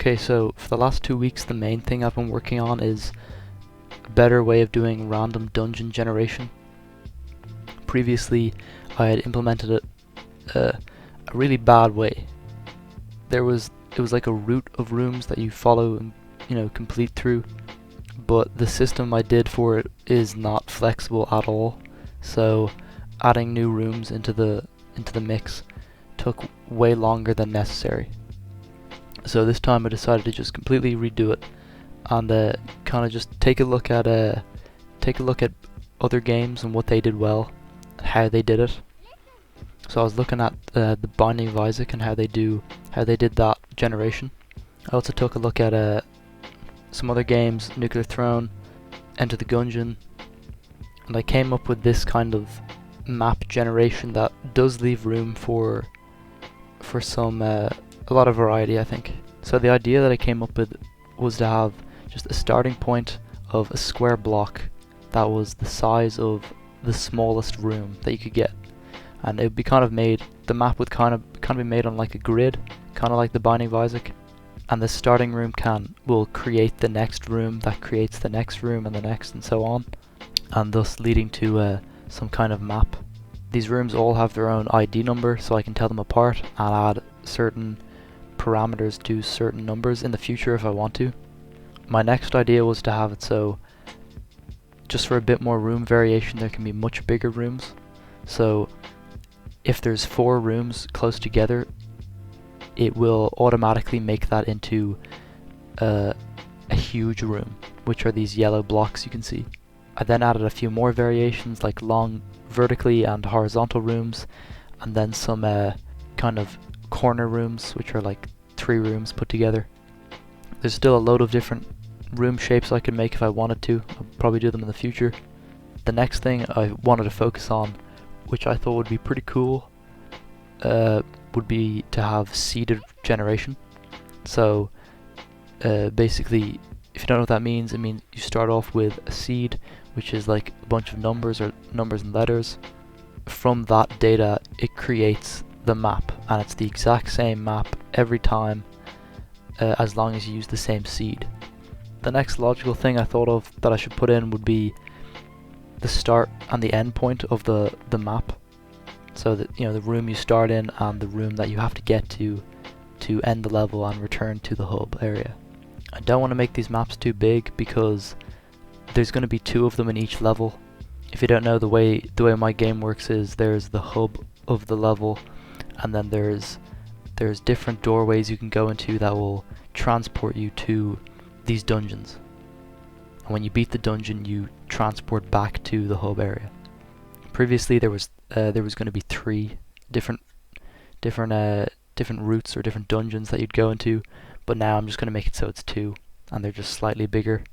Okay, so for the last 2 weeks the main thing I've been working on is a better way of doing random dungeon generation. Previously I had implemented a really bad way. It was like a route of rooms that you follow and complete through, but the system I did for it is not flexible at all. So adding new rooms into the mix took way longer than necessary. So this time I decided to just completely redo it and kind of just take a look at other games and what they did well, and how they did it. So I was looking at the Binding of Isaac and how they did that generation. I also took a look at some other games, Nuclear Throne, Enter the Gungeon, and I came up with this kind of map generation that does leave room for some a lot of variety, I think. So the idea that I came up with was to have just a starting point of a square block that was the size of the smallest room that you could get, and it would be kind of made. The map would kind of be made on like a grid, kind of like the Binding of Isaac, and the starting room will create the next room that creates the next room and the next, and so on, and thus leading to some kind of map. These rooms all have their own ID number, so I can tell them apart and add certain parameters to certain numbers in the future if I want to. My next idea was to have it so, just for a bit more room variation, there can be much bigger rooms. So if there's 4 rooms close together, it will automatically make that into a huge room, which are these yellow blocks you can see. I then added a few more variations, like long vertically and horizontal rooms, and then some kind of corner rooms, which are like 3 rooms put together. There's still a load of different room shapes I could make if I wanted to. I'll probably do them in the future. The next thing I wanted to focus on, which I thought would be pretty cool, would be to have seeded generation. So basically, if you don't know what that means, it means you start off with a seed, which is like a bunch of numbers and letters. From that data it creates the map, and it's the exact same map every time, as long as you use the same seed. The next logical thing I thought of that I should put in would be the start and the end point of the map, so that the room you start in and the room that you have to get to end the level and return to the hub area. I don't want to make these maps too big because there's going to be 2 of them in each level. If you don't know, the way my game works is there's the hub of the level, and then there's different doorways you can go into that will transport you to these dungeons. And when you beat the dungeon, you transport back to the hub area. Previously there was going to be 3 different routes or different dungeons that you'd go into, but now I'm just going to make it so it's 2, and they're just slightly bigger.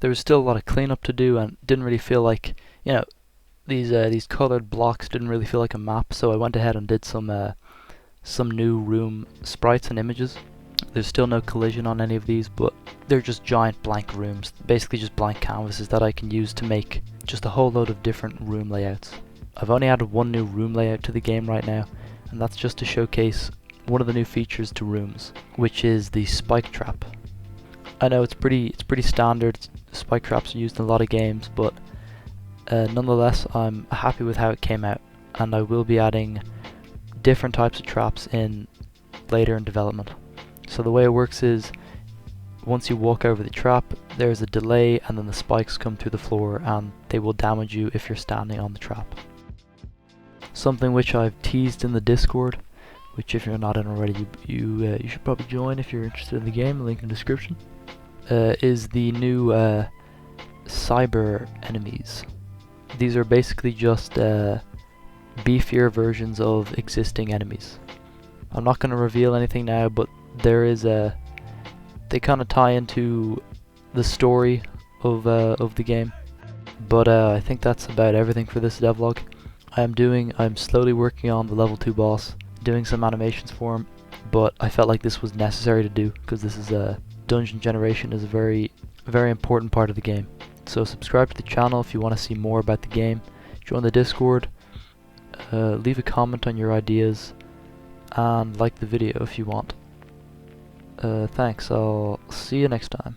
There was still a lot of cleanup to do, and didn't really feel like, these colored blocks didn't really feel like a map, so I went ahead and did some new room sprites and images. There's still no collision on any of these, but they're just giant blank rooms, basically just blank canvases that I can use to make just a whole load of different room layouts. I've only added 1 new room layout to the game right now, and that's just to showcase one of the new features to rooms, which is the spike trap. I know it's pretty standard. Spike traps are used in a lot of games, but nonetheless I'm happy with how it came out, and I will be adding different types of traps in later in development. So the way it works is, once you walk over the trap, there's a delay, and then the spikes come through the floor and they will damage you if you're standing on the trap. Something which I've teased in the Discord, which if you're not in already, you should probably join if you're interested in the game, link in the description, is the new cyber enemies. These are basically just beefier versions of existing enemies. I'm not going to reveal anything now, but there is they kind of tie into the story of the game. But I think that's about everything for this devlog. I'm slowly working on the level 2 boss, doing some animations for him, but I felt like this was necessary to do because this is dungeon generation is a very important part of the game. So subscribe to the channel if you want to see more about the game, join the Discord, leave a comment on your ideas, and like the video if you want. Thanks. I'll see you next time.